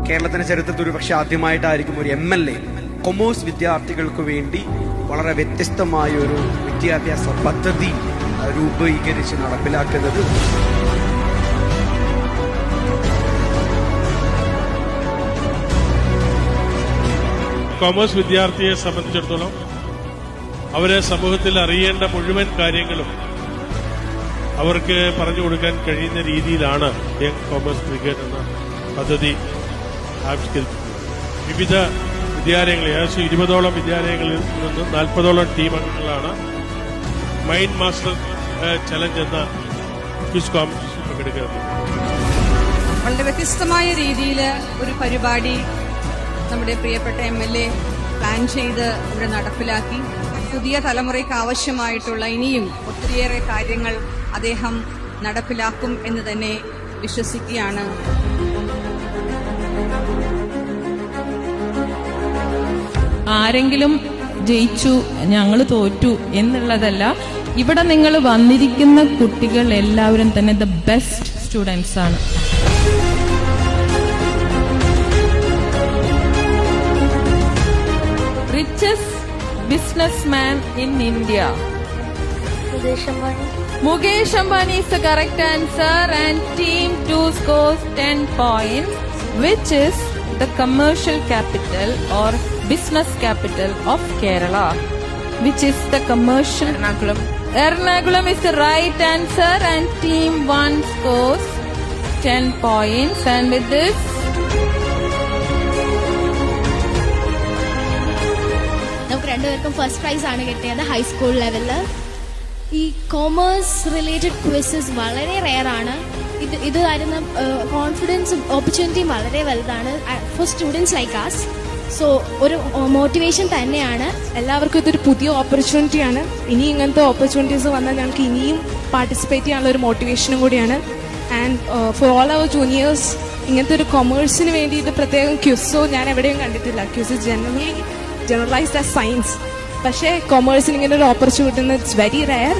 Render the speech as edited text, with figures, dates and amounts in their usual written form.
കേരളത്തിന്റെ ചരിത്രത്തിൽ ഒരു പക്ഷെ ആദ്യമായിട്ടായിരിക്കും ഒരു MLA കൊമേഴ്സ് വിദ്യാർത്ഥികൾക്ക് വേണ്ടി വളരെ വ്യത്യസ്തമായ ഒരു വിദ്യാഭ്യാസ പദ്ധതി രൂപീകരിച്ച് നടപ്പിലാക്കുന്നത്. കോമേഴ്സ് വിദ്യാർത്ഥിയെ സംബന്ധിച്ചിടത്തോളം അവരെ സമൂഹത്തിൽ അറിയേണ്ട മുഴുവൻ കാര്യങ്ങളും അവർക്ക് പറഞ്ഞു കൊടുക്കാൻ കഴിയുന്ന രീതിയിലാണ് യങ് കോമേഴ്സ് ബ്രിഗേഡ് എന്ന പദ്ധതി ആവിഷ്കരിച്ചിട്ടുള്ളത്. വിവിധ വിദ്യാലയങ്ങളിൽ ഏകദേശം 20ഓളം വിദ്യാലയങ്ങളിൽ നിന്ന് 40ഓളം ടീം അംഗങ്ങളാണ് മൈൻഡ് മാസ്റ്റർ ചലഞ്ച് എന്ന ക്വിസ് കോമ്പറ്റീഷനിൽ പങ്കെടുക്കുന്നത്. വളരെ വ്യത്യസ്തമായ രീതിയിൽ ഒരു പരിപാടി നമ്മുടെ പ്രിയപ്പെട്ട MLA പ്ലാൻ ചെയ്ത് ഇവിടെ നടപ്പിലാക്കി. പുതിയ തലമുറയ്ക്ക് ആവശ്യമായിട്ടുള്ള ഇനിയും ഒത്തിരിയേറെ കാര്യങ്ങൾ അദ്ദേഹം നടപ്പിലാക്കും എന്ന് തന്നെ വിശ്വസിക്കുകയാണ്. ആരെങ്കിലും ജയിച്ചു ഞങ്ങൾ തോറ്റു എന്നുള്ളതല്ല, ഇവിടെ നിങ്ങൾ വന്നിരിക്കുന്ന കുട്ടികൾ എല്ലാവരും തന്നെ ദ ബെസ്റ്റ് സ്റ്റുഡൻസ് ആണ്. richest businessman in India. Mukesh Ambani is the correct answer and team 2 scores 10 points, which is the commercial capital or business capital of Kerala, which is the commercial. Ernakulam is the right answer and team 1 scores 10 points, and with this നമുക്ക് രണ്ടുപേർക്കും first prize ആണ് കിട്ടിയത് high school ലെവലില്. ഈ commerce related quizzes വളരെ rare ആണ്. ഇത് തരുന്ന കോൺഫിഡൻസും ഓപ്പർച്യൂണിറ്റിയും വളരെ വലുതാണ് for students like as. So ഒരു മോട്ടിവേഷൻ തന്നെയാണ്. എല്ലാവർക്കും ഇതൊരു പുതിയ ഓപ്പർച്യൂണിറ്റിയാണ്. ഇനി ഇങ്ങനത്തെ ഓപ്പർച്യൂണിറ്റീസ് വന്നാൽ ഞങ്ങൾക്ക് ഇനിയും പാർട്ടിസിപ്പേറ്റ് ചെയ്യാനുള്ള ഒരു മോട്ടിവേഷനും കൂടിയാണ്. And for all our juniors, ഇങ്ങനത്തെ ഒരു കൊമേഴ്സിന് വേണ്ടിയിട്ട് പ്രത്യേകം ക്യൂസോ ഞാൻ എവിടെയും കണ്ടിട്ടില്ല. Quiz generalised as science. പക്ഷേ കൊമേഴ്സിന് ഇങ്ങനെ ഒരു ഓപ്പർച്യൂണിറ്റി ഇറ്റ്സ് വെരി റെയർ.